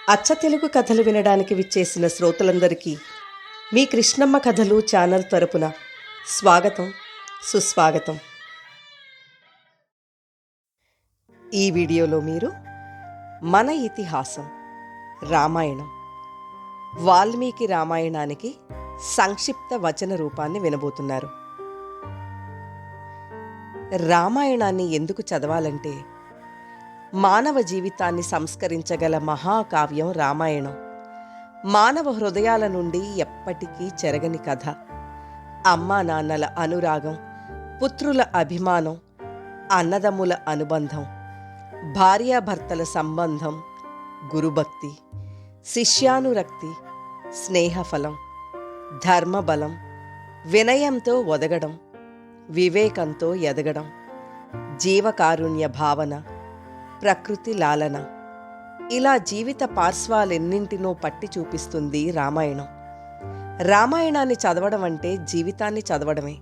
అచ్చ తెలుగు కథలు వినడానికి విచ్చేసిన శ్రోతలందరికీ మీ కృష్ణమ్మ కథలు ఛానల్ తరపున స్వాగతం, సుస్వాగతం. ఈ వీడియోలో మీరు మన ఇతిహాసం రామాయణం, వాల్మీకి రామాయణానికి సంక్షిప్త వచన రూపాన్ని వినబోతున్నారు. రామాయణాన్ని ఎందుకు చదవాలంటే, మానవ జీవితాన్ని సంస్కరించగల మహాకావ్యం రామాయణం. మానవ హృదయాల నుండి ఎప్పటికీ చెరగని కథ. అమ్మా నాన్నల అనురాగం, పుత్రుల అభిమానం, అన్నదమ్ముల అనుబంధం, భార్యాభర్తల సంబంధం, గురుభక్తి, శిష్యానురక్తి, స్నేహఫలం, ధర్మబలం, వినయంతో ఒదగడం, వివేకంతో ఎదగడం, జీవకారుణ్య భావన, ప్రకృతి లాలన, ఇలా జీవిత పార్శ్వాలెన్నింటినో పట్టి చూపిస్తుంది రామాయణం. రామాయణాన్ని చదవడం అంటే జీవితాన్ని చదవడమే.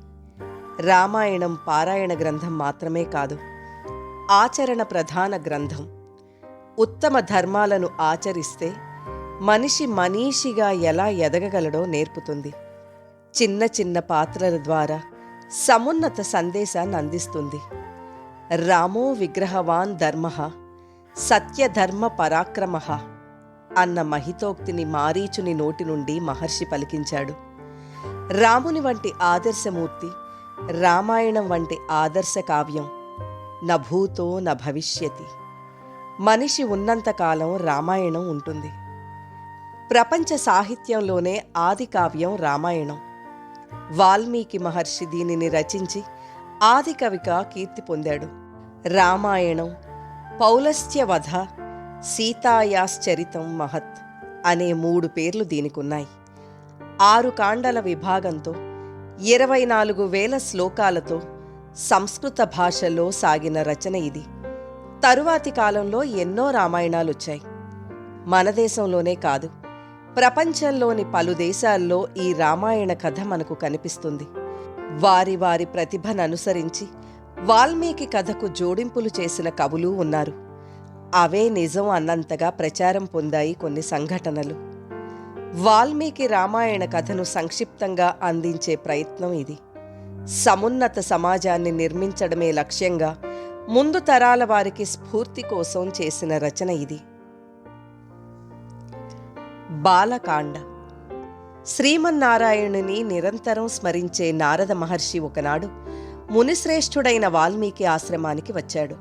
రామాయణం పారాయణ గ్రంథం మాత్రమే కాదు, ఆచరణ ప్రధాన గ్రంథం. ఉత్తమ ధర్మాలను ఆచరిస్తే మనిషి మనీషిగా ఎలా ఎదగగలడో నేర్పుతుంది. చిన్న చిన్న పాత్రల ద్వారా సమున్నత సందేశాన్ని అందిస్తుంది. రామో విగ్రహవాన్ ధర్మః సత్యధర్మ పరాక్రమః అన్న మహితోక్తిని మారీచుని నోటి నుండి మహర్షి పలికించాడు. రాముని వంటి ఆదర్శమూర్తి, రామాయణం వంటి ఆదర్శ కావ్యం నభూతో న భవిష్యతి. మనిషి ఉన్నంతకాలం రామాయణం ఉంటుంది. ప్రపంచ సాహిత్యంలోనే ఆది కావ్యం రామాయణం. వాల్మీకి మహర్షి దీనిని రచించి ఆది కవిగా కీర్తి పొందాడు. రామాయణం, పౌలస్త్యవధ, సీతాయాశ్చరితం మహత్ అనే 3 పేర్లు దీనికున్నాయి. 6 కాండల విభాగంతో 24,000 శ్లోకాలతో సంస్కృత భాషలో సాగిన రచన ఇది. తరువాతి కాలంలో ఎన్నో రామాయణాలొచ్చాయి. మన దేశంలోనే కాదు, ప్రపంచంలోని పలు దేశాల్లో ఈ రామాయణ కథ మనకు కనిపిస్తుంది. వారి వారి ప్రతిభను అనుసరించి వాల్మీకి కథకు జోడింపులు చేసిన కవులు ఉన్నారు. అవే నిజం అన్నంతగా ప్రచారం పొందాయి కొన్ని సంఘటనలు. వాల్మీకి రామాయణ కథను సంక్షిప్తంగా అందించే ప్రయత్నం ఇది. సమున్నత సమాజాన్ని నిర్మించడమే లక్ష్యంగా ముందు తరాల వారికి స్ఫూర్తి కోసం చేసిన రచన ఇది. బాలకాండ. శ్రీమన్నారాయణుని నిరంతరం స్మరించే నారద మహర్షి ఒకనాడు మునిశ్రేష్ఠుడైన వాల్మీకి ఆశ్రమానికి వచ్చాడు.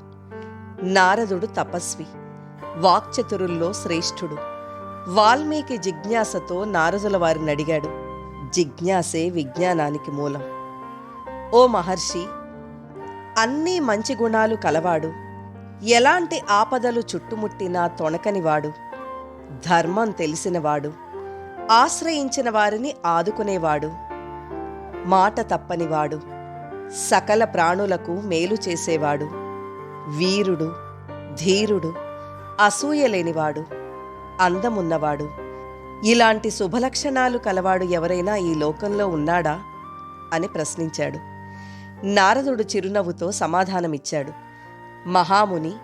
నారదుడు తపస్వి, వాక్చతురుల్లో శ్రేష్ఠుడు. వాల్మీకి జిజ్ఞాసతో నారదుల వారిని అడిగాడు. జిజ్ఞాసే విజ్ఞానానికి మూలం. ఓ మహర్షి, అన్నీ మంచి గుణాలు కలవాడు, ఎలాంటి ఆపదలు చుట్టుముట్టినా తొణకనివాడు, ధర్మం తెలిసినవాడు, ఆశ్రయించిన వారిని ఆదుకునేవాడు, మాట తప్పనివాడు, సకల ప్రాణులకు మేలు చేసేవాడు, వీరుడు, ధీరుడు, అసూయలేనివాడు, అందమున్నవాడు, ఇలాంటి శుభలక్షణాలు కలవాడు ఎవరైనా ఈ లోకంలో ఉన్నాడా అని ప్రశ్నించాడు. నారదుడు చిరునవ్వుతో సమాధానమిచ్చాడు. మహాముని,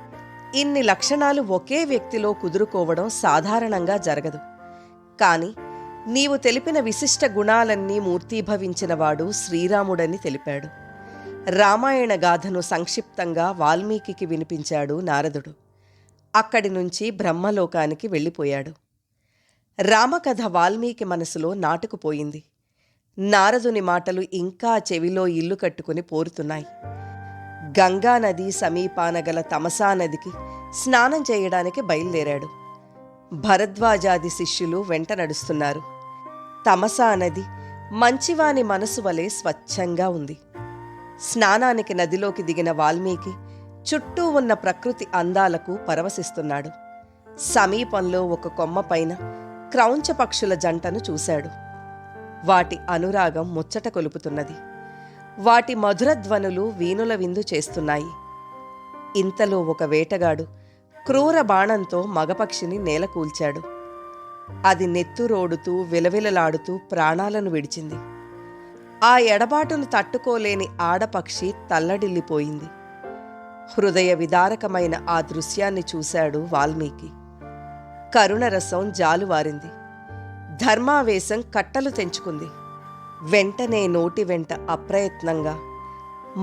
ఇన్ని లక్షణాలు ఒకే వ్యక్తిలో కుదురుకోవడం సాధారణంగా జరగదు. కాని నీవు తెలిపిన విశిష్ట గుణాలన్నీ మూర్తీభవించినవాడు శ్రీరాముడని తెలిపాడు. రామాయణ గాథను సంక్షిప్తంగా వాల్మీకి వినిపించాడు నారదుడు. అక్కడి నుంచి బ్రహ్మలోకానికి వెళ్ళిపోయాడు. రామకథ వాల్మీకి మనసులో నాటుకుపోయింది. నారదుని మాటలు ఇంకా చెవిలో ఇల్లు కట్టుకుని పోరుతున్నాయి. గంగానది సమీపాన గల తమసా నదికి స్నానం చేయడానికి బయలుదేరాడు. భరద్వాజాది శిష్యులు వెంట నడుస్తున్నారు. తమసా నది మంచివాని మనసు వలె స్వచ్ఛంగా ఉంది. స్నానానికి నదిలోకి దిగిన వాల్మీకి చుట్టూ ఉన్న ప్రకృతి అందాలకు పరవశిస్తున్నాడు. సమీపంలో ఒక కొమ్మపైన క్రౌంచ పక్షుల జంటను చూశాడు. వాటి అనురాగం ముచ్చట కొలుపుతున్నది. వాటి మధురధ్వనులు వీణుల విందు చేస్తున్నాయి. ఇంతలో ఒక వేటగాడు క్రూర బాణంతో మగపక్షిని నేలకూల్చాడు. అది నెత్తురోడుతూ విలవిలలాడుతూ ప్రాణాలను విడిచింది. ఆ ఎడబాటును తట్టుకోలేని ఆడపక్షి తల్లడిల్లిపోయింది. హృదయ విదారకమైన ఆ దృశ్యాన్ని చూశాడు వాల్మీకి. కరుణరసం జాలువారింది. ధర్మావేశం కట్టలు తెంచుకుంది. వెంటనే నోటి వెంట అప్రయత్నంగా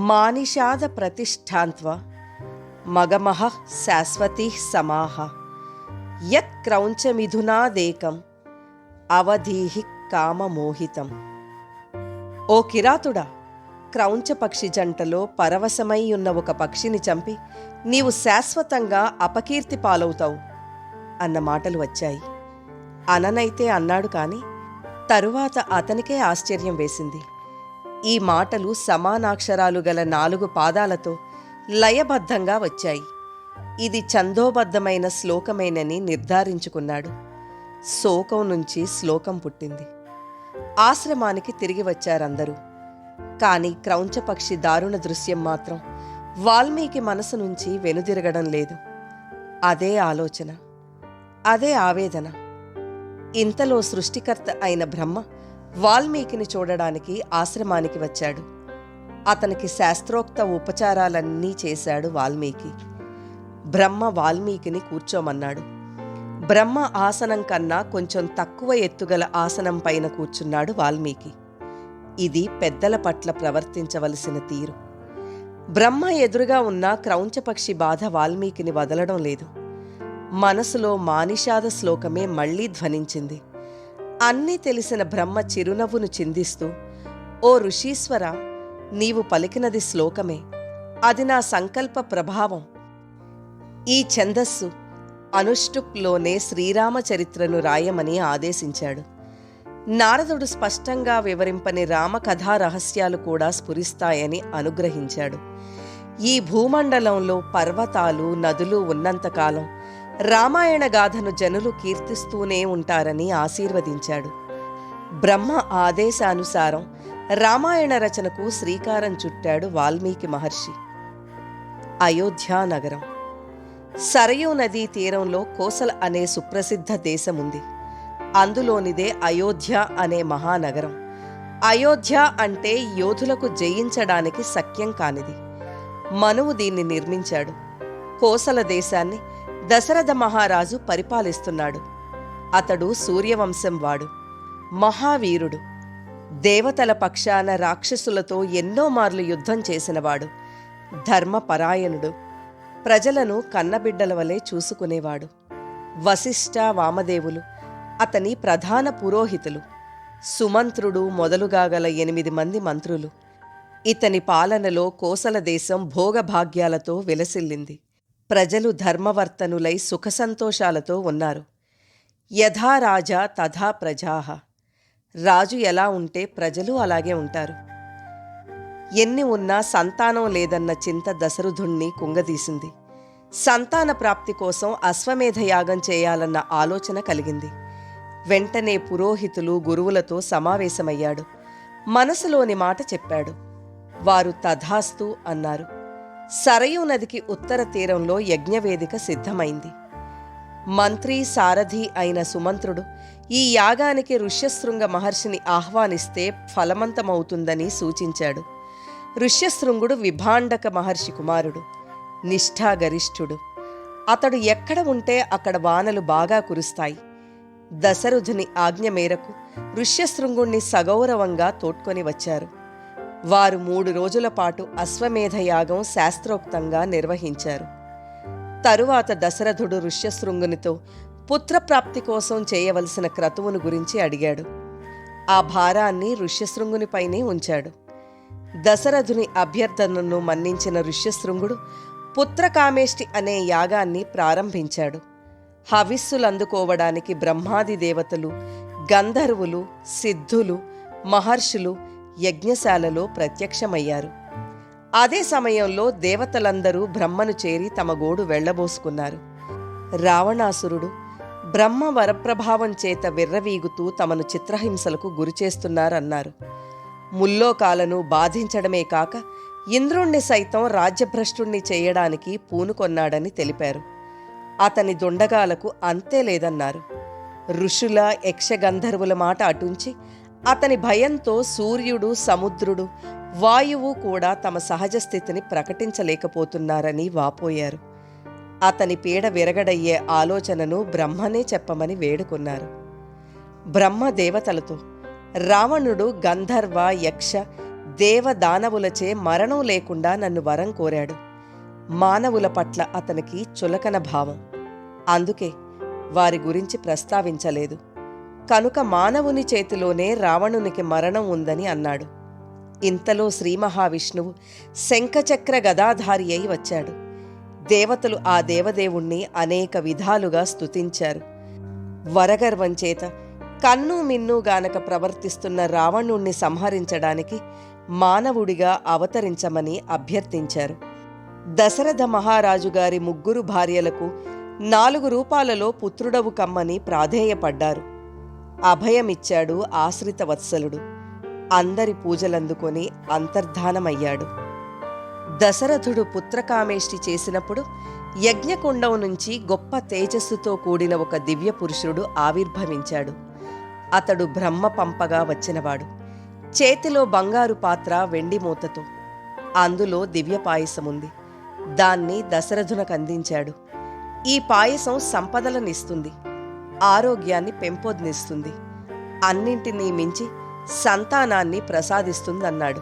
మానిషాద ప్రతిష్ఠాంత్వ మగమహ శాశ్వతీ సమాహ యత్ క్రౌంచమిథునాదేకం అవధీహి కామమోహితం. ఓ కిరాతుడా, క్రౌంచ పక్షి జంటలో పరవశమై ఉన్న ఒక పక్షిని చంపి నీవు శాశ్వతంగా అపకీర్తి పాలవుతావు అన్న మాటలు వచ్చాయి. అననైతే అన్నాడు కాని తరువాత అతనికే ఆశ్చర్యం వేసింది. ఈ మాటలు సమానాక్షరాలు గల 4 పాదాలతో లయబద్ధంగా వచ్చాయి. ఇది ఛందోబద్ధమైన శ్లోకమేనని నిర్ధారించుకున్నాడు. శోకం నుంచి శ్లోకం పుట్టింది. ఆశ్రమానికి తిరిగి వచ్చారందరూ. కాని క్రౌంచపక్షి దారుణ దృశ్యం మాత్రం వాల్మీకి మనసు నుంచి వెనుదిరగడం లేదు. అదే ఆలోచన, అదే ఆవేదన. ఇంతలో సృష్టికర్త అయిన బ్రహ్మ వాల్మీకిని చూడడానికి ఆశ్రమానికి వచ్చాడు. అతనికి శాస్త్రోక్త ఉపచారాలన్నీ చేశాడు వాల్మీకి. బ్రహ్మ వాల్మీకిని కూర్చోమన్నాడు. బ్రహ్మ ఆసనం కన్నా కొంచెం తక్కువ ఎత్తుగల ఆసనం పైన కూర్చున్నాడు వాల్మీకి. ఇది పెద్దల పట్ల ప్రవర్తించవలసిన తీరు. బ్రహ్మ ఎదురుగా ఉన్న క్రౌంచపక్షి బాధ వాల్మీకిని వదలడం లేదు. మనసులో మానిషాద శ్లోకమే మళ్లీ ధ్వనించింది. అన్నీ తెలిసిన బ్రహ్మ చిరునవ్వును చిందిస్తూ, ఓ ఋషీశ్వర, నీవు పలికినది శ్లోకమే. అది నా సంకల్ప ప్రభావం. ఈ ఛందస్సు అనుష్టుప్లోనే శ్రీరామచరిత్రను రాయమని ఆదేశించాడు. నారదుడు స్పష్టంగా వివరింపని రామకథా రహస్యాలు కూడా స్ఫురిస్తాయని అనుగ్రహించాడు. ఈ భూమండలంలో పర్వతాలు, నదులు ఉన్నంతకాలం రామాయణ గాథను జనులు కీర్తిస్తూనే ఉంటారని ఆశీర్వదించాడు. బ్రహ్మ ఆదేశానుసారం రామాయణ రచనకు శ్రీకారం చుట్టాడు వాల్మీకి మహర్షి. అయోధ్యా నగరం. సరయూ నదీ తీరంలో కోసల అనే సుప్రసిద్ధ దేశముంది. అందులోనిదే అయోధ్య అనే మహానగరం. అయోధ్య అంటే యోధులకు జయించడానికి శక్యం కానిది. మనువు దీన్ని నిర్మించాడు. కోసల దేశాన్ని దశరథ మహారాజు పరిపాలిస్తున్నాడు. అతడు సూర్యవంశం వాడు, మహావీరుడు. దేవతల పక్షాన రాక్షసులతో ఎన్నో మార్లు యుద్ధం చేసినవాడు. ధర్మపరాయణుడు. ప్రజలను కన్నబిడ్డల వలె చూసుకునేవాడు. వశిష్ఠ, వామదేవులు అతని ప్రధాన పురోహితులు. సుమంత్రుడు మొదలుగా గల 8 మంది మంత్రులు. ఇతని పాలనలో కోసల దేశం భోగభాగ్యాలతో విలసిల్లింది. ప్రజలు ధర్మవర్తనులై సుఖసంతోషాలతో ఉన్నారు. యథా రాజా తథా ప్రజాః. రాజు ఎలా ఉంటే ప్రజలు అలాగే ఉంటారు. ఎన్ని ఉన్నా సంతానం లేదన్న చింత దశరథుణ్ణి కుంగదీసింది. సంతాన ప్రాప్తి కోసం అశ్వమేధ యాగం చేయాలన్న ఆలోచన కలిగింది. వెంటనే పురోహితులు, గురువులతో సమావేశమయ్యాడు. మనసులోని మాట చెప్పాడు. వారు తథాస్తు అన్నారు. సరయూ నదికి ఉత్తర తీరంలో యజ్ఞవేదిక సిద్ధమైంది. మంత్రి, సారథి అయిన సుమంత్రుడు ఈ యాగానికి ఋష్యశృంగ మహర్షిని ఆహ్వానిస్తే ఫలవంతమవుతుందని సూచించాడు. ఋష్యశృంగుడు విభాండక మహర్షి కుమారుడు, నిష్ఠాగరిష్ఠుడు. అతడు ఎక్కడ ఉంటే అక్కడ వానలు బాగా కురుస్తాయి. దశరథుని ఆజ్ఞ మేరకు ఋష్యశృంగుణ్ణి సగౌరవంగా తోడ్కొని వచ్చారు. వారు 3 రోజుల పాటు అశ్వమేధ యాగం శాస్త్రోక్తంగా నిర్వహించారు. తరువాత దశరథుడు ఋష్యశృంగునితో పుత్రప్రాప్తి కోసం చేయవలసిన క్రతువును గురించి అడిగాడు. ఆ భారాన్ని ఋష్యశృంగునిపైనే ఉంచాడు. దశరథుని అభ్యర్థనను మన్నించిన ఋష్యశృంగుడు పుత్రకామేష్టి అనే యాగాన్ని ప్రారంభించాడు. హవిస్సులందుకోవడానికి బ్రహ్మాది దేవతలు, గంధర్వులు, సిద్ధులు, మహర్షులు యజ్ఞశాలలో ప్రత్యక్షమయ్యారు. అదే సమయంలో దేవతలందరూ బ్రహ్మను చేరి తమ గోడు వెళ్లబోసుకున్నారు. రావణాసురుడు బ్రహ్మ వరప్రభావం చేత విర్రవీగుతూ తమను చిత్రహింసలకు గురిచేస్తున్నారన్నారు. ముల్లోకాలను బాధించడమే కాక ఇంద్రుణ్ణి సైతం రాజ్యభ్రష్టుణ్ణి చేయడానికి పూనుకొన్నాడని తెలిపారు. అతని దుండగాలకు అంతే లేదన్నారు. ఋషుల, యక్షగంధర్వుల మాట అటుంచి అతని భయంతో సూర్యుడు, సముద్రుడు, వాయువు కూడా తమ సహజ స్థితిని ప్రకటించలేకపోతున్నారని వాపోయారు. అతని పీడ విరగడయ్యే ఆలోచనను బ్రహ్మనే చెప్పమని వేడుకున్నారు. బ్రహ్మ దేవతలతో రావణుడు గంధర్వ, యక్ష, దేవ, దానవులచే మరణం లేకుండా నన్ను వరం కోరాడు. మానవుల పట్ల అతనికి చులకన భావం, అందుకే వారి గురించి ప్రస్తావించలేదు. కనుక మానవుని చేతిలోనే రావణునికి మరణం ఉందని అన్నాడు. ఇంతలో శ్రీ మహావిష్ణువు శంఖచక్ర గదాధారి అయి వచ్చాడు. దేవతలు ఆ దేవదేవుణ్ణి అనేక విధాలుగా స్తుతించారు. వరగర్వం చేత కన్ను మిన్ను గానక ప్రవర్తిస్తున్న రావణుణ్ణి సంహరించడానికి మానవుడిగా అవతరించమని అభ్యర్థించారు. దశరథ మహారాజు గారి 3 భార్యలకు 4 రూపాలలో పుత్రుడవు కమ్మని ప్రాధేయపడ్డారు. అభయమిచ్చాడు ఆశ్రిత వత్సలుడు. అందరి పూజలందుకొని అంతర్ధానమయ్యాడు. దశరథుడు పుత్రకామేష్టి చేసినప్పుడు యజ్ఞకుండం నుంచి గొప్ప తేజస్సుతో కూడిన ఒక దివ్య పురుషుడు ఆవిర్భవించాడు. అతడు బ్రహ్మ పంపగా వచ్చినవాడు. చేతిలో బంగారు పాత్ర, వెండి మూతతో. అందులో దివ్య పాయసముంది. దాన్ని దశరథునకు అందించాడు. ఈ పాయసం సంపదలనిస్తుంది, ఆరోగ్యాన్ని పెంపొందిస్తుంది, అన్నింటినీ మించి సంతానాన్ని ప్రసాదిస్తుందన్నాడు.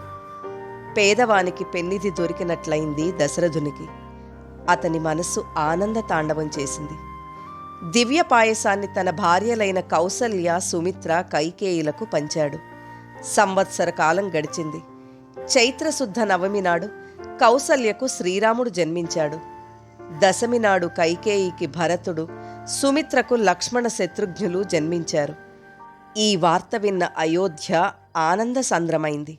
పేదవానికి పెన్నిధి దొరికినట్లయింది దశరథునికి. అతని మనస్సు ఆనంద తాండవం చేసింది. దివ్య పాయసాన్ని తన భార్యలైన కౌసల్య, సుమిత్ర, కైకేయులకు పంచాడు. సంవత్సర కాలం గడిచింది. చైత్రశుద్ధ నవమి నాడు కౌసల్యకు శ్రీరాముడు జన్మించాడు. దశమి నాడు కైకేయికి భరతుడు, సుమిత్రకు లక్ష్మణ, శత్రుఘ్నులు జన్మించారు. ఈ వార్త విన్న అయోధ్య ఆనంద సంద్రమైంది.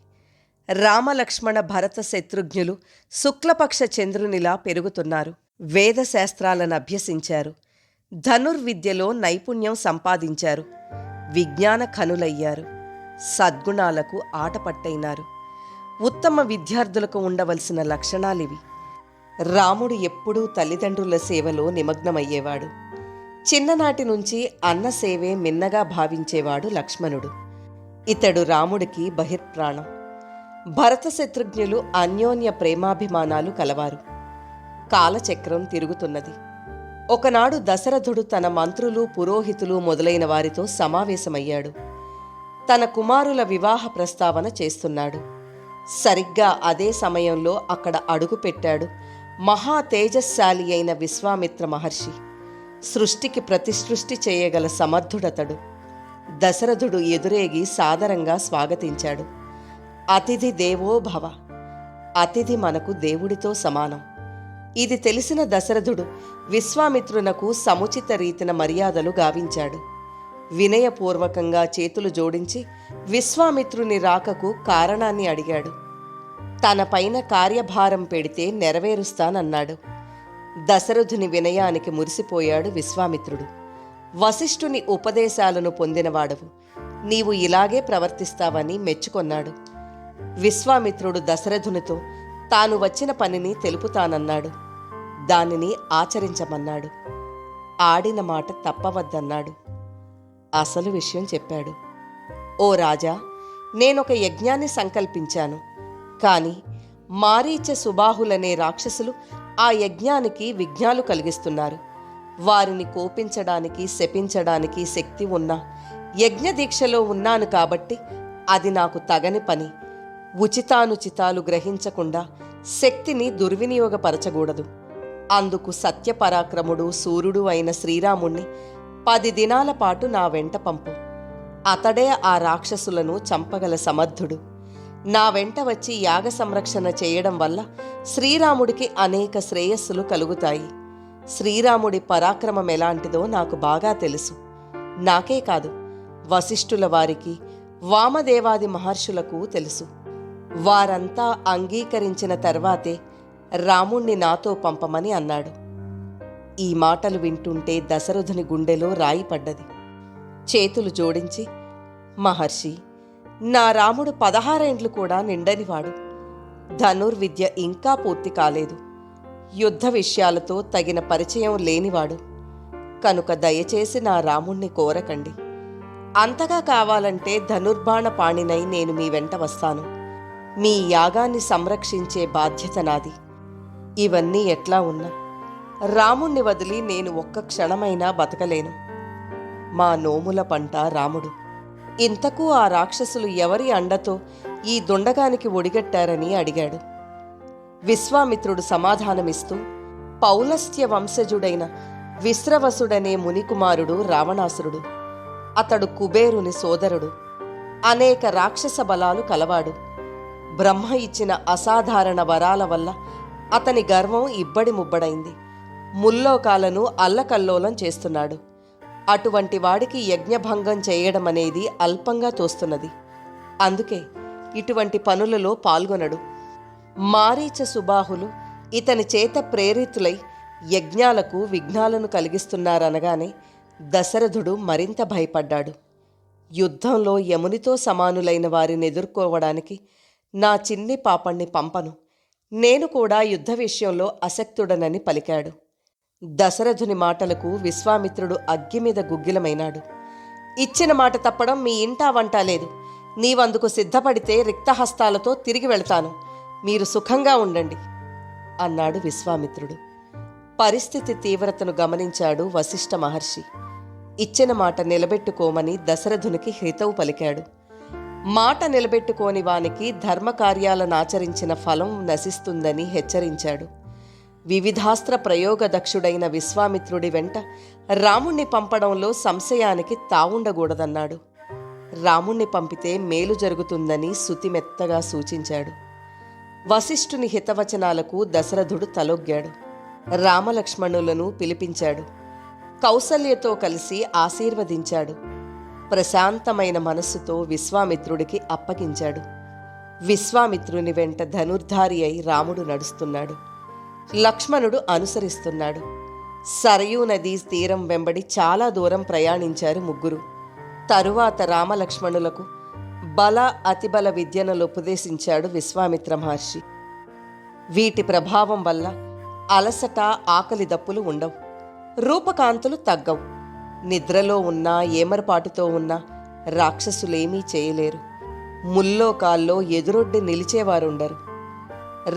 రామలక్ష్మణ భరత శత్రుఘ్నులు శుక్లపక్ష చంద్రునిలా పెరుగుతున్నారు. వేదశాస్త్రాలను అభ్యసించారు. ధనుర్విద్యలో నైపుణ్యం సంపాదించారు. విజ్ఞాన ఖనులయ్యారు. సద్గుణాలకు ఆటపట్టైనారు. ఉత్తమ విద్యార్థులకు ఉండవలసిన లక్షణాలివి. రాముడు ఎప్పుడూ తల్లిదండ్రుల సేవలో నిమగ్నమయ్యేవాడు. చిన్ననాటి నుంచి అన్న సేవే మిన్నగా భావించేవాడు లక్ష్మణుడు. ఇతడు రాముడికి బహిర్ప్రాణం. భరత శత్రుఘ్నులు అన్యోన్య ప్రేమాభిమానాలు కలవారు. కాలచక్రం తిరుగుతున్నది. ఒకనాడు దశరథుడు తన మంత్రులు, పురోహితులు మొదలైన వారితో సమావేశమయ్యాడు. తన కుమారుల వివాహ ప్రస్తావన చేస్తున్నాడు. సరిగ్గా అదే సమయంలో అక్కడ అడుగుపెట్టాడు మహా తేజస్శాలి అయిన విశ్వామిత్ర మహర్షి. సృష్టికి ప్రతిసృష్టి చేయగల సమర్థుడతడు. దశరథుడు ఎదురేగి సాదరంగా స్వాగతించాడు. అతిథి దేవో భవ. అతిథి మనకు దేవుడితో సమానం. ఇది తెలిసిన దశరథుడు విశ్వామిత్రునకు సముచిత రీతిన మర్యాదలు గావించాడు. వినయపూర్వకంగా చేతులు జోడించి విశ్వామిత్రుని రాకకు కారణాన్ని అడిగాడు. తన పైన కార్యభారం పెడితే నెరవేరుస్తానన్నాడు. దశరథుని వినయానికి మురిసిపోయాడు విశ్వామిత్రుడు. వశిష్ఠుని ఉపదేశాలను పొందినవాడవు, నీవు ఇలాగే ప్రవర్తిస్తావని మెచ్చుకొన్నాడు. విశ్వామిత్రుడు దశరథునితో తాను వచ్చిన పనిని తెలుపుతానన్నాడు. దానిని ఆచరించమన్నాడు. ఆడిన మాట తప్పవద్దన్నాడు. అసలు విషయం చెప్పాడు. ఓ రాజా, నేనొక యజ్ఞాన్ని సంకల్పించాను. కాని మారీచ, సుబాహులనే రాక్షసులు ఆ యజ్ఞానికి విఘ్నాలు కలిగిస్తున్నారు. వారిని కోపించడానికి, శపించడానికి శక్తి ఉన్నా యజ్ఞదీక్షలో ఉన్నాను కాబట్టి అది నాకు తగని పని. ఉచితానుచితాలు గ్రహించకుండా శక్తిని దుర్వినియోగపరచకూడదు. అందుకు సత్యపరాక్రముడు, సూర్యుడు అయిన శ్రీరాముణ్ణి 10 దినాల పాటు నా వెంట పంపు. అతడే ఆ రాక్షసులను చంపగల సమర్థుడు. నా వెంట వచ్చి యాగ సంరక్షణ చేయడం వల్ల శ్రీరాముడికి అనేక శ్రేయస్సులు కలుగుతాయి. శ్రీరాముడి పరాక్రమం ఎలాంటిదో నాకు బాగా తెలుసు. నాకే కాదు, వశిష్ఠుల వారికి, వామదేవాది మహర్షులకు తెలుసు. వారంతా అంగీకరించిన తర్వాతే రాముణ్ణి నాతో పంపమని అన్నాడు. ఈ మాటలు వింటుంటే దశరథుని గుండెలో రాయి పడ్డది. చేతులు జోడించి, మహర్షి, నా రాముడు 16 ఏండ్లు కూడా నిండనివాడు. ధనుర్విద్య ఇంకా పూర్తి కాలేదు. యుద్ధ విషయాలతో తగిన పరిచయం లేనివాడు. కనుక దయచేసి నా రాముణ్ణి కోరకండి. అంతగా కావాలంటే ధనుర్బాణ పాణినై నేను మీ వెంట వస్తాను. మీ యాగాన్ని సంరక్షించే బాధ్యత నాది. ఇవన్నీ ఎట్లా ఉన్నా రాముణ్ణి వదిలి నేను ఒక్క క్షణమైనా బతకలేను. మా నోముల పంట రాముడు. ఇంతకు ఆ రాక్షసులు ఎవరి అండతో ఈ దుండగానికి ఒడిగట్టారని అడిగాడు. విశ్వామిత్రుడు సమాధానమిస్తూ, పౌలస్త్య వంశజుడైన విశ్రవసుడనే మునికుమారుడు రావణాసురుడు. అతడు కుబేరుని సోదరుడు. అనేక రాక్షస బలాలు కలవాడు. బ్రహ్మ ఇచ్చిన అసాధారణ వరాల వల్ల అతని గర్వం ఇబ్బడి ముబ్బడైంది. ముల్లోకాలను అల్లకల్లోలం చేస్తున్నాడు. అటువంటి వాడికి యజ్ఞభంగం చేయడం అనేది అల్పంగా తోస్తున్నది. అందుకే ఇటువంటి పనులలో పాల్గొనడు. మారీచ సుబాహులు ఇతని చేత ప్రేరితులై యజ్ఞాలకు విఘ్నాలను కలిగిస్తున్నారనగానే దశరథుడు మరింత భయపడ్డాడు. యుద్ధంలో యమునితో సమానులైన వారిని ఎదుర్కోవడానికి నా చిన్ని పాపణ్ణి పంపను. నేను కూడా యుద్ధ విషయంలో అశక్తుడనని పలికాడు. దశరథుని మాటలకు విశ్వామిత్రుడు అగ్గిమీద గుగ్గిలమైనాడు. ఇచ్చిన మాట తప్పడం మీ ఇంటా వంట లేదు. నీవందుకు సిద్ధపడితే రిక్తహస్తాలతో తిరిగి వెళతాను. మీరు సుఖంగా ఉండండి అన్నాడు విశ్వామిత్రుడు. పరిస్థితి తీవ్రతను గమనించాడు వశిష్ఠ మహర్షి. ఇచ్చిన మాట నిలబెట్టుకోమని దశరథునికి హితవు పలికాడు. మాట నిలబెట్టుకోని వానికి ధర్మకార్యాలనాచరించిన ఫలం నశిస్తుందని హెచ్చరించాడు. వివిధాస్త్ర ప్రయోగదక్షుడైన విశ్వామిత్రుడి వెంట రాముణ్ణి పంపడంలో సంశయానికి తావుండకూడదన్నాడు. రాముణ్ణి పంపితే మేలు జరుగుతుందని శుతిమెత్తగా సూచించాడు. వశిష్ఠుని హితవచనాలకు దశరథుడు తలొగ్గాడు. రామలక్ష్మణులను పిలిపించాడు. కౌసల్యతో కలిసి ఆశీర్వదించాడు. ప్రశాంతమైన మనస్సుతో విశ్వామిత్రుడికి అప్పగించాడు. విశ్వామిత్రుని వెంట ధనుర్ధారి అయి రాముడు నడుస్తున్నాడు. లక్ష్మణుడు అనుసరిస్తున్నాడు. సరయూ నదీ తీరం వెంబడి చాలా దూరం ప్రయాణించారు ముగ్గురు. తరువాత రామలక్ష్మణులకు బల అతిబల విద్యను ఉపదేశించాడు విశ్వామిత్ర మహర్షి. వీటి ప్రభావం వల్ల అలసట, ఆకలి దప్పులు ఉండవు. రూపకాంతులు తగ్గవు. నిద్రలో ఉన్నా, ఏమరపాటుతో ఉన్నా రాక్షసులేమీ చేయలేరు. ముల్లోకాల్లో ఎదురొడ్డి నిలిచేవారుండరు.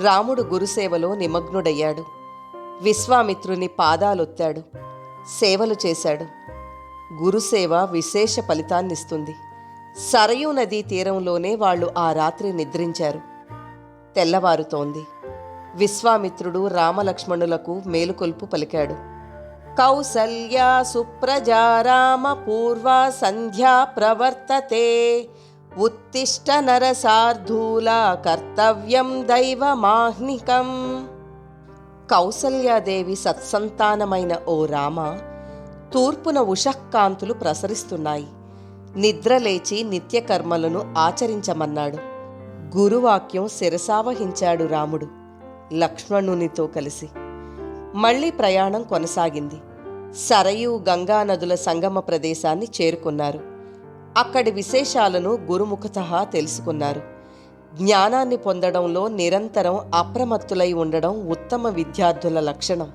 రాముడు గురుసేవలో నిమగ్నుడయ్యాడు. విశ్వామిత్రుని పాదాలొత్తాడు. సేవలు చేశాడు. గురుసేవ విశేష ఫలితాన్నిస్తుంది. సరయూ నదీ తీరంలోనే వాళ్ళు ఆ రాత్రి నిద్రించారు. తెల్లవారుతోంది. విశ్వామిత్రుడు రామలక్ష్మణులకు మేలుకొల్పు పలికాడు. కౌసల్యా సుప్రజా రామ పూర్వా సంధ్యా ప్రవర్తతే ఉత్తిష్ట నరసార్ధూల కర్తవ్యం దైవమాహ్నికం. కౌసల్యాదేవి సత్సంతానమైన ఓ రామ, తూర్పున ఉషఃకాంతులు ప్రసరిస్తున్నాయి. నిద్రలేచి నిత్యకర్మలను ఆచరించమన్నాడు. గురువాక్యం శిరసావహించాడు రాముడు లక్ష్మణునితో కలిసి. మళ్లీ ప్రయాణం కొనసాగింది. సరయూ గంగా నదుల సంగమ ప్రదేశాన్ని చేరుకున్నారు. అక్కడి విశేషాలను గురుముఖతః తెలుసుకున్నారు. జ్ఞానాన్ని పొందడంలో నిరంతరం అప్రమత్తులై ఉండడం ఉత్తమ విద్యార్థుల లక్షణం.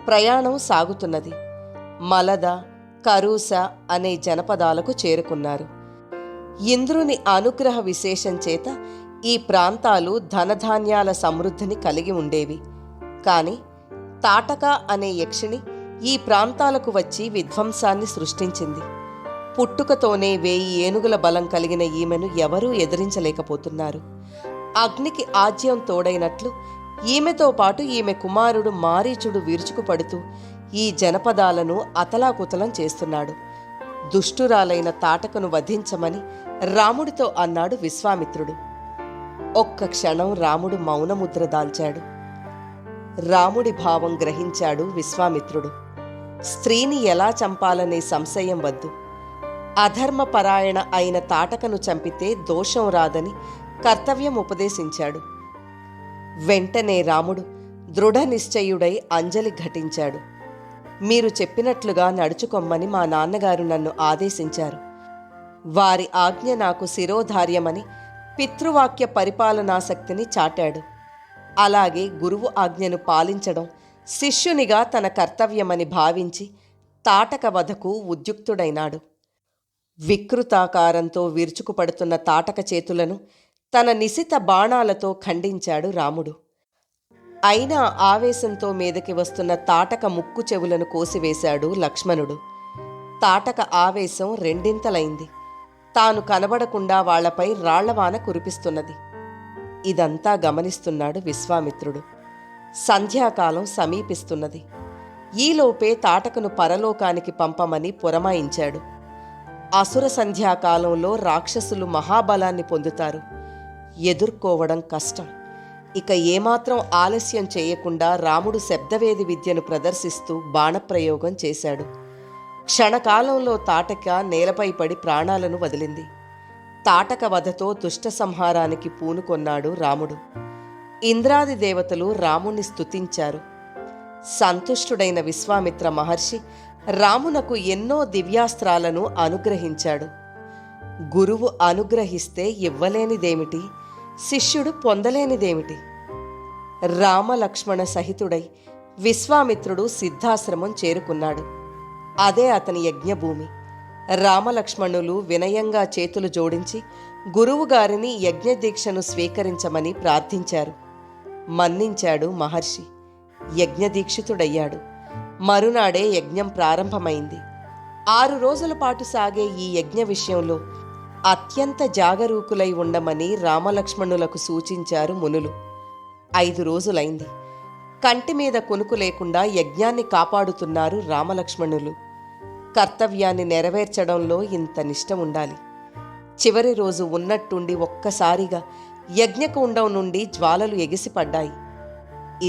ప్రయాణం సాగుతున్నది. మలద, కరూస అనే జనపదాలకు చేరుకున్నారు. ఇంద్రుని అనుగ్రహ విశేషం చేత ఈ ప్రాంతాలు ధనధాన్యాల సమృద్ధిని కలిగి ఉండేవి. కాని తాటక అనే యక్షిణి ఈ ప్రాంతాలకు వచ్చి విధ్వంసాన్ని సృష్టించింది. పుట్టుకతోనే 1000 ఏనుగుల బలం కలిగిన ఈమెను ఎవరూ ఎదిరించలేకపోతున్నారు. అగ్నికి ఆజ్యం తోడైనట్లు ఈమెతో పాటు ఈమె కుమారుడు మారీచుడు విరుచుకుపడుతూ ఈ జనపదాలను అతలాకుతలం చేస్తున్నాడు. దుష్టురాలైన తాటకను వధించమని రాముడితో అన్నాడు విశ్వామిత్రుడు. ఒక్క క్షణం రాముడు మౌనముద్ర దాల్చాడు. రాముడి భావం గ్రహించాడు విశ్వామిత్రుడు. స్త్రీని ఎలా చంపాలనే సంశయం వద్దు. అధర్మపరాయణ అయిన తాటకను చంపితే దోషం రాదని కర్తవ్యం ఉపదేశించాడు. వెంటనే రాముడు దృఢ నిశ్చయుడై అంజలి ఘటించాడు. మీరు చెప్పినట్లుగా నడుచుకొమ్మని మా నాన్నగారు నన్ను ఆదేశించారు. వారి ఆజ్ఞ నాకు శిరోధార్యమని పితృవాక్య పరిపాలనాశక్తిని చాటాడు. అలాగే గురువు ఆజ్ఞను పాలించడం శిష్యునిగా తన కర్తవ్యమని భావించి తాటక వధకు ఉద్యుక్తుడైనాడు. వికృతాకారంతో విరుచుకుపడుతున్న తాటక చేతులను తన నిశిత బాణాలతో ఖండించాడు రాముడు. అయినా ఆవేశంతో మీదకి వస్తున్న తాటక ముక్కు చెవులను కోసివేశాడు లక్ష్మణుడు. తాటక ఆవేశం రెండింతలైంది. తాను కనబడకుండా వాళ్లపై రాళ్లవాన కురిపిస్తున్నది. ఇదంతా గమనిస్తున్నాడు విశ్వామిత్రుడు. సంధ్యాకాలం సమీపిస్తున్నది. ఈలోపే తాటకను పరలోకానికి పంపమని పురమాయించాడు. అసుర సంధ్యాకాలంలో రాక్షసులు మహాబలాన్ని పొందుతారు. ఎదుర్కోవడం కష్టం. ఇక ఏమాత్రం ఆలస్యం చేయకుండా రాముడు శబ్దవేది విద్యను ప్రదర్శిస్తూ బాణప్రయోగం చేశాడు. క్షణకాలంలో తాటక నేలపై పడి ప్రాణాలను వదిలింది. తాటక వధతో దుష్ట సంహారానికి పూనుకొన్నాడు రాముడు. ఇంద్రాది దేవతలు రాముణ్ణి స్తుతించారు. సంతుష్టుడైన విశ్వామిత్ర మహర్షి రామునకు ఎన్నో దివ్యాస్త్రాలను అనుగ్రహించాడు. గురువు అనుగ్రహిస్తే ఇవ్వలేనిదేమిటి, శిష్యుడు పొందలేనిదేమిటి? రామలక్ష్మణ సహితుడై విశ్వామిత్రుడు సిద్ధాశ్రమం చేరుకున్నాడు. అదే అతని యజ్ఞభూమి. రామలక్ష్మణులు వినయంగా చేతులు జోడించి గురువుగారిని యజ్ఞదీక్షను స్వీకరించమని ప్రార్థించారు. మన్నించాడు మహర్షి. యజ్ఞదీక్షితుడయ్యాడు. మరునాడే యజ్ఞం ప్రారంభమైంది. 6 రోజుల పాటు సాగే ఈ యజ్ఞ విషయంలో అత్యంత జాగరూకులై ఉండమని రామలక్ష్మణులకు సూచించారు మునులు. 5 రోజులైంది. కంటి మీద కొనుకు లేకుండా యజ్ఞాన్ని కాపాడుతున్నారు రామలక్ష్మణులు. కర్తవ్యాన్ని నెరవేర్చడంలో ఇంత నిష్ట ఉండాలి. చివరి రోజు ఉన్నట్టుండి ఒక్కసారిగా యజ్ఞకుండం నుండి జ్వాలలు ఎగిసిపడ్డాయి.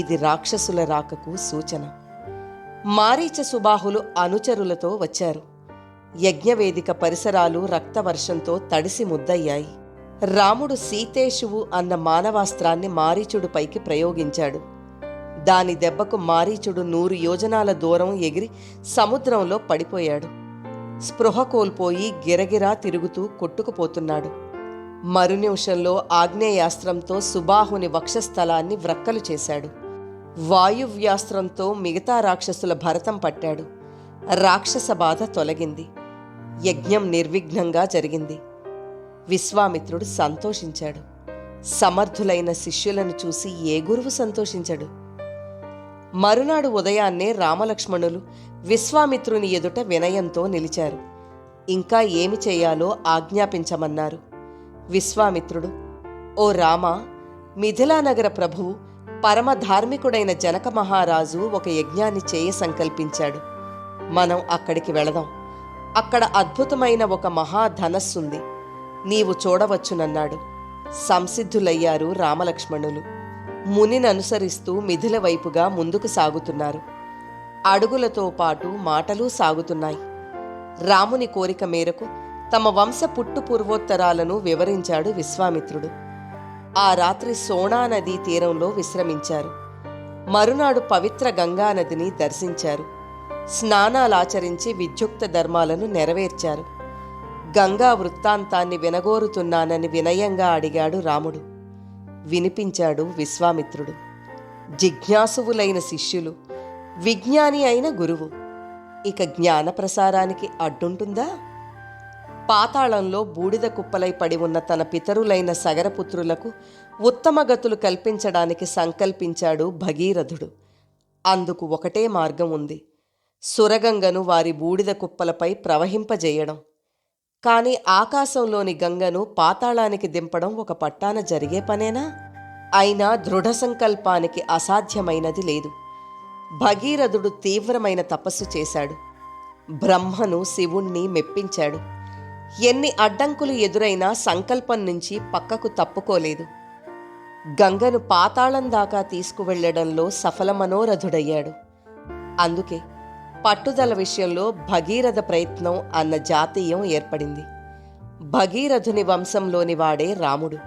ఇది రాక్షసుల రాకకు సూచన. మారీచ సుబాహులు అనుచరులతో వచ్చారు. యజ్ఞవేదిక పరిసరాలు రక్తవర్షంతో తడిసి ముద్దయ్యాయి. రాముడు సీతేషువు అన్న మానవాస్త్రాన్ని మారీచుడుపైకి ప్రయోగించాడు. దాని దెబ్బకు మారీచుడు 100 యోజనాల దూరం ఎగిరి సముద్రంలో పడిపోయాడు. స్పృహ కోల్పోయి గిరగిరా తిరుగుతూ కొట్టుకుపోతున్నాడు. మరునిమిషంలో ఆగ్నేయాస్త్రంతో సుబాహుని వక్షస్థలాన్ని వ్రక్కలు చేశాడు. వాయువ్యాస్త్రంతో మిగతా రాక్షసుల భరతం పట్టాడు. రాక్షస బాధ తొలగింది. యజ్ఞం నిర్విఘ్నంగా జరిగింది. విశ్వామిత్రుడు సంతోషించాడు. సమర్థులైన శిష్యులను చూసి ఏ గురువు సంతోషించడు? మరునాడు ఉదయాన్నే రామలక్ష్మణులు విశ్వామిత్రుని ఎదుట వినయంతో నిలిచారు. ఇంకా ఏమి చేయాలో ఆజ్ఞాపించమన్నారు. విశ్వామిత్రుడు, ఓ రామా, మిథిలానగర ప్రభువు పరమధార్మికుడైన జనక మహారాజు ఒక యజ్ఞాన్ని చేయ సంకల్పించాడు. మనం అక్కడికి వెళదాం. అక్కడ అద్భుతమైన ఒక మహాధనస్సుంది. నీవు చూడవచ్చునన్నాడు. సంసిద్ధులయ్యారు రామలక్ష్మణులు. మునిని అనుసరిస్తూ మిథిల వైపుగా ముందుకు సాగుతున్నారు. అడుగులతో పాటు మాటలూ సాగుతున్నాయి. రాముని కోరిక మేరకు తమ వంశ పుట్టు పూర్వోత్తరాలను వివరించాడు విశ్వామిత్రుడు. ఆ రాత్రి సోనా నదీ తీరంలో విశ్రమించారు. మరునాడు పవిత్ర గంగానదిని దర్శించారు. స్నానాలాచరించి విద్యుక్త ధర్మాలను నెరవేర్చారు. గంగా వృత్తాంతాన్ని వినగోరుతున్నానని వినయంగా అడిగాడు రాముడు. వినిపించాడు విశ్వామిత్రుడు. జిజ్ఞాసువులైన శిష్యులు, విజ్ఞాని అయిన గురువు. ఇక జ్ఞాన ప్రసారానికి అడ్డుంటుందా? పాతాళంలో బూడిద కుప్పలై పడి ఉన్న తన పితరులైన సగరపుత్రులకు ఉత్తమ గతులు కల్పించడానికి సంకల్పించాడు భగీరథుడు. అందుకు ఒకటే మార్గం ఉంది. సురగంగను వారి బూడిద కుప్పలపై ప్రవహింపజేయడం. కాని ఆకాశంలోని గంగను పాతాళానికి దింపడం ఒక పట్టాన జరిగే పనేనా? అయినా దృఢ సంకల్పానికి అసాధ్యమైనది లేదు. భగీరథుడు తీవ్రమైన తపస్సు చేశాడు. బ్రహ్మను, శివుణ్ణి మెప్పించాడు. ఎన్ని అడ్డంకులు ఎదురైనా సంకల్పం నుంచి పక్కకు తప్పుకోలేదు. గంగను పాతాళం దాకా తీసుకువెళ్లడంలో సఫలమనోరథుడయ్యాడు. అందుకే పట్టుదల విషయంలో భగీరథ ప్రయత్నం అన్న జాతీయం ఏర్పడింది. భగీరథుని వంశంలోని వాడే రాముడు.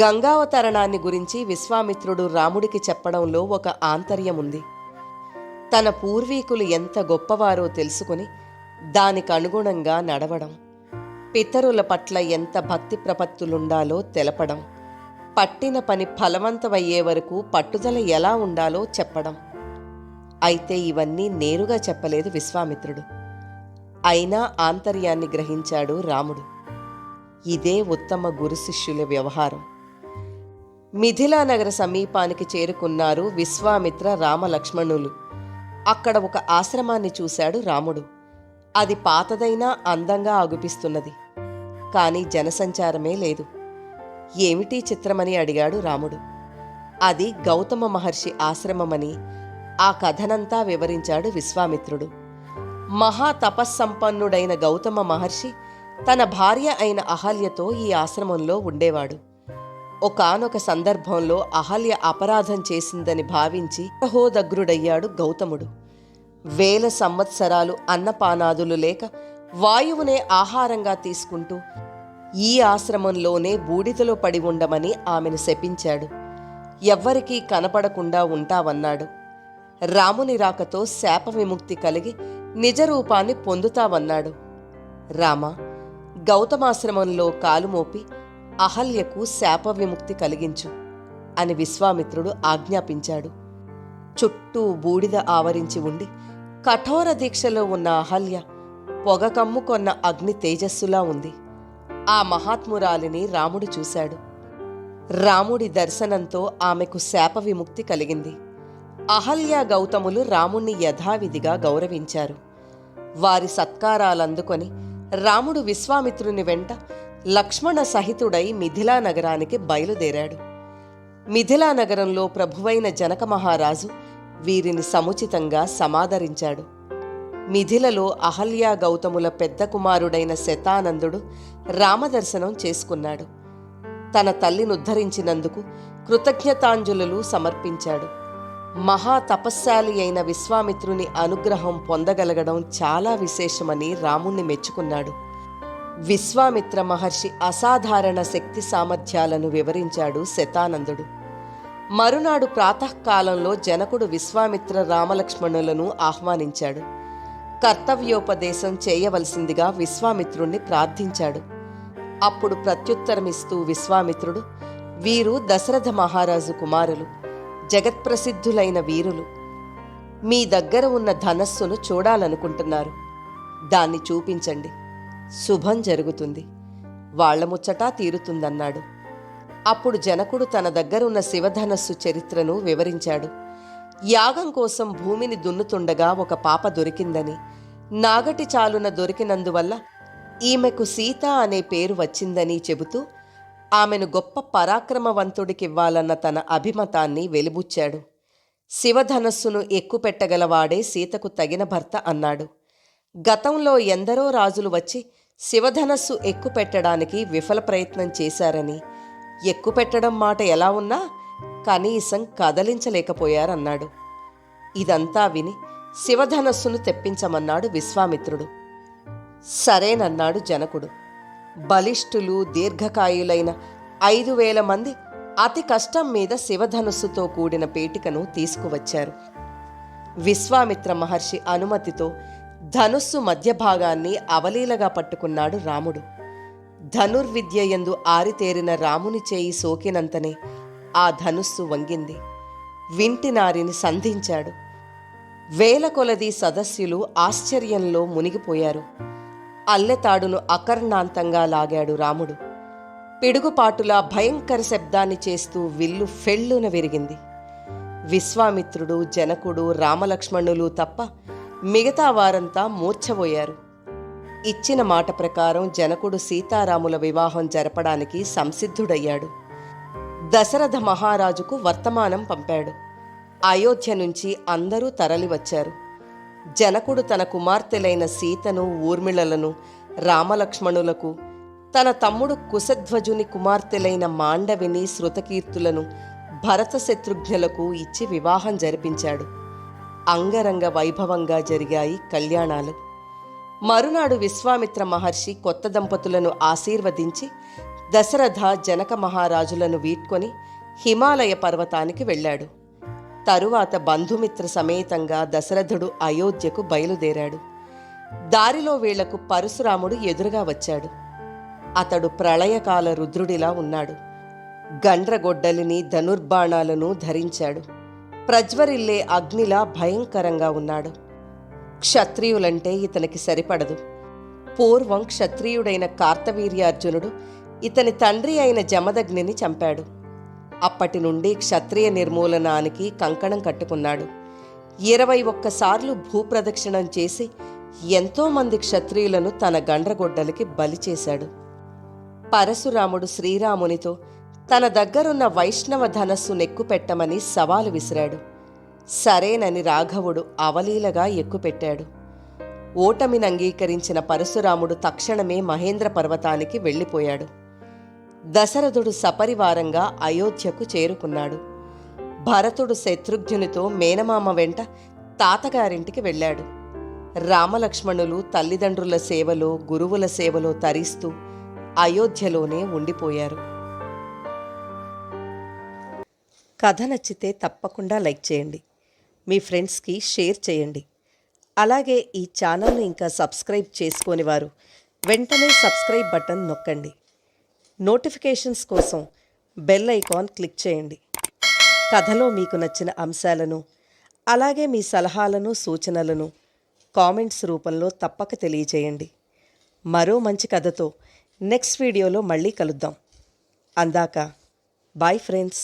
గంగావతరణాన్ని గురించి విశ్వామిత్రుడు రాముడికి చెప్పడంలో ఒక ఆంతర్యముంది. తన పూర్వీకులు ఎంత గొప్పవారో తెలుసుకుని దానికనుగుణంగా నడవడం, పితరుల పట్ల ఎంత భక్తి ప్రపత్తులుండాలో తెలపడం, పట్టిన పని ఫలవంతమయ్యే వరకు పట్టుదల ఎలా ఉండాలో చెప్పడం. అయితే ఇవన్నీ నేరుగా చెప్పలేదు విశ్వామిత్రుడు. అయినా ఆంతర్యాన్ని గ్రహించాడు రాముడు. ఇదే ఉత్తమ గురు శిష్యుల వ్యవహారం. మిథిలానగర సమీపానికి చేరుకున్నారు విశ్వామిత్ర రామలక్ష్మణులు. అక్కడ ఒక ఆశ్రమాన్ని చూశాడు రాముడు. అది పాతదైనా అందంగా అగుపిస్తున్నది. కానీ జనసంచారమే లేదు. ఏమిటీ చిత్రమని అడిగాడు రాముడు. అది గౌతమ మహర్షి ఆశ్రమమని ఆ కథనంతా వివరించాడు విశ్వామిత్రుడు. మహా తపస్సంపన్నుడైన గౌతమ మహర్షి తన భార్య అయిన అహల్యతో ఈ ఆశ్రమంలో ఉండేవాడు. ఒకానొక సందర్భంలో అహల్య అపరాధం చేసిందని భావించి సహోదగ్రుడయ్యాడు గౌతముడు. 1000 సంవత్సరాలు అన్నపానాదులు లేక వాయువునే ఆహారంగా తీసుకుంటూ ఈ ఆశ్రమంలోనే బూడిదలో పడి ఉండమని ఆమెను శపించాడు. ఎవ్వరికీ కనపడకుండా ఉంటావన్నాడు. రాముని రాకతో శాప విముక్తి కలిగి నిజరూపాన్ని పొందుతావన్నాడు. రామ, గౌతమాశ్రమంలో కాలుమోపి అహల్యకు శాప విముక్తి కలిగించు అని విశ్వామిత్రుడు ఆజ్ఞాపించాడు. చుట్టూ బూడిద ఆవరించి ఉండి కఠోర దీక్షలో ఉన్న అహల్య పొగ కమ్ముకొన్న అగ్ని తేజస్సులా ఉంది. ఆ మహాత్మురాలిని రాముడు చూశాడు. రాముడి దర్శనంతో ఆమెకు శాప విముక్తి కలిగింది. అహల్య గౌతములు రాముణ్ణి యథావిధిగా గౌరవించారు. వారి సత్కారాలందుకొని రాముడు విశ్వామిత్రుని వెంట లక్ష్మణ సహితుడై మిథిలా నగరానికి బయలుదేరాడు. మిథిలా నగరంలో ప్రభువైన జనక మహారాజు వీరిని సముచితంగా సమాదరించాడు. మిథిలలో అహల్య గౌతముల పెద్ద కుమారుడైన శతానందుడు రామదర్శనం చేసుకున్నాడు. తన తల్లినుద్ధరించినందుకు కృతజ్ఞతాంజలులు సమర్పించాడు. మహా తపస్శాలి అయిన విశ్వామిత్రుని అనుగ్రహం పొందగలగడం చాలా విశేషమని రాముణ్ణి మెచ్చుకున్నాడు. విశ్వామిత్ర మహర్షి అసాధారణ శక్తి సామర్థ్యాలను వివరించాడు శతానందుడు. మరునాడు ప్రాతకాలంలో జనకుడు విశ్వామిత్ర రామలక్ష్మణులను ఆహ్వానించాడు. కర్తవ్యోపదేశం చేయవలసిందిగా విశ్వామిత్రుణ్ణి ప్రార్థించాడు. అప్పుడు ప్రత్యుత్తరమిస్తూ విశ్వామిత్రుడు, వీరు దశరథ మహారాజు కుమారులు, జగత్ప్రసిద్ధులైన వీరులు. మీ దగ్గర ఉన్న ధనస్సును చూడాలనుకుంటున్నారు. దాన్ని చూపించండి, శుభం జరుగుతుంది, వాళ్ల ముచ్చటా తీరుతుందన్నాడు. అప్పుడు జనకుడు తన దగ్గరున్న శివధనస్సు చరిత్రను వివరించాడు. యాగం కోసం భూమిని దున్నుతుండగా ఒక పాప దొరికిందని, నాగటి చాలున దొరికినందువల్ల ఈమెకు సీత అనే పేరు వచ్చిందని చెబుతూ ఆమెను గొప్ప పరాక్రమవంతుడికివ్వాలన్న తన అభిమతాన్ని వెలిబుచ్చాడు. శివధనస్సును ఎక్కుపెట్టగలవాడే సీతకు తగిన భర్త అన్నాడు. గతంలో ఎందరో రాజులు వచ్చి శివధనస్సు ఎక్కుపెట్టడానికి విఫల ప్రయత్నం చేశారని, ఎక్కుపెట్టడం మాట ఎలా ఉన్నా కనీసం కదలించలేకపోయారన్నాడు. ఇదంతా విని శివధనస్సును తెప్పించమన్నాడు విశ్వామిత్రుడు. సరేనన్నాడు జనకుడు. బలిష్ఠులు దీర్ఘకాయులైన 5000 మంది అతి కష్టం మీద శివధనుస్సుతో కూడిన పేటికను తీసుకువచ్చారు. విశ్వామిత్ర మహర్షి అనుమతితో ధనుస్సు మధ్య భాగాన్ని అవలీలగా పట్టుకున్నాడు రాముడు. ధనుర్విద్యయందు ఆరితేరిన రాముని చేయి సోకినంతనే ఆ ధనుస్సు వంగింది. వింటినారిని సంధించాడు. 1000 కొలది సదస్యులు ఆశ్చర్యంలో మునిగిపోయారు. అల్లెతాడును అకర్ణాంతంగా లాగాడు రాముడు. పిడుగుపాటులా భయంకర శబ్దాన్ని చేస్తూ విల్లు ఫెళ్ళున విరిగింది. విశ్వామిత్రుడు, జనకుడు, రామలక్ష్మణులు తప్ప మిగతా వారంతా మూర్ఛపోయారు. ఇచ్చిన మాట ప్రకారం జనకుడు సీతారాముల వివాహం జరపడానికి సంసిద్ధుడయ్యాడు. దశరథ మహారాజుకు వర్తమానం పంపాడు. అయోధ్య నుంచి అందరూ తరలివచ్చారు. జనకుడు తన కుమార్తెలైన సీతను, ఊర్మిళలను రామలక్ష్మణులకు, తన తమ్ముడు కుశధ్వజుని కుమార్తెలైన మాండవిని, శృతకీర్తులను భరత శత్రుఘ్నులకు ఇచ్చి వివాహం జరిపించాడు. అంగరంగ వైభవంగా జరిగాయి కళ్యాణాలు. మరునాడు విశ్వామిత్ర మహర్షి కొత్త దంపతులను ఆశీర్వదించి దశరథ, జనక మహారాజులను వీడ్కొని హిమాలయ పర్వతానికి వెళ్ళాడు. తరువాత బంధుమిత్ర సమేతంగా దశరథుడు అయోధ్యకు బయలుదేరాడు. దారిలో వీళ్లకు పరశురాముడు ఎదురుగా వచ్చాడు. అతడు ప్రళయకాల రుద్రుడిలా ఉన్నాడు. గండ్రగొడ్డలిని, ధనుర్బాణాలను ధరించాడు. ప్రజ్వరిల్లే అగ్నిలా భయంకరంగా ఉన్నాడు. క్షత్రియులంటే ఇతనికి సరిపడదు. పూర్వం క్షత్రియుడైన కార్తవీర్యార్జునుడు ఇతని తండ్రి అయిన జమదగ్నిని చంపాడు. అప్పటి నుండి క్షత్రియ నిర్మూలనానికి కంకణం కట్టుకున్నాడు. 21 సార్లు భూప్రదక్షిణం చేసి ఎంతోమంది క్షత్రియులను తన గండ్రగొడ్డలికి బలి చేశాడు. పరశురాముడు శ్రీరామునితో తన దగ్గరున్న వైష్ణవ ధనస్సు నెక్కుపెట్టమని సవాలు విసిరాడు. సరేనని రాఘవుడు అవలీలగా ఎక్కుపెట్టాడు. ఓటమిని అంగీకరించిన పరశురాముడు తక్షణమే మహేంద్ర పర్వతానికి వెళ్ళిపోయాడు. దశరథుడు సపరివారంగా అయోధ్యకు చేరుకున్నాడు. భరతుడు శత్రుఘ్నునితో మేనమామ వెంట తాతగారింటికి వెళ్ళాడు. రామలక్ష్మణులు తల్లిదండ్రుల సేవలో గురువుల సేవలో తరిస్తూ అయోధ్యలోనే ఉండిపోయారు. కథ నచ్చితే తప్పకుండా లైక్ చేయండి, మీ ఫ్రెండ్స్కి షేర్ చేయండి. అలాగే ఈ ఛానల్ను ఇంకా సబ్స్క్రైబ్ చేసుకోని వారు వెంటనే సబ్స్క్రైబ్ బటన్ నొక్కండి. నోటిఫికేషన్స్ కోసం బెల్ ఐకాన్ క్లిక్ చేయండి. కథలో మీకు నచ్చిన అంశాలను అలాగే మీ సలహాలను సూచనలను కామెంట్స్ రూపంలో తప్పక తెలియజేయండి. మరో మంచి కథతో నెక్స్ట్ వీడియోలో మళ్ళీ కలుద్దాం. అందాక బాయ్ ఫ్రెండ్స్.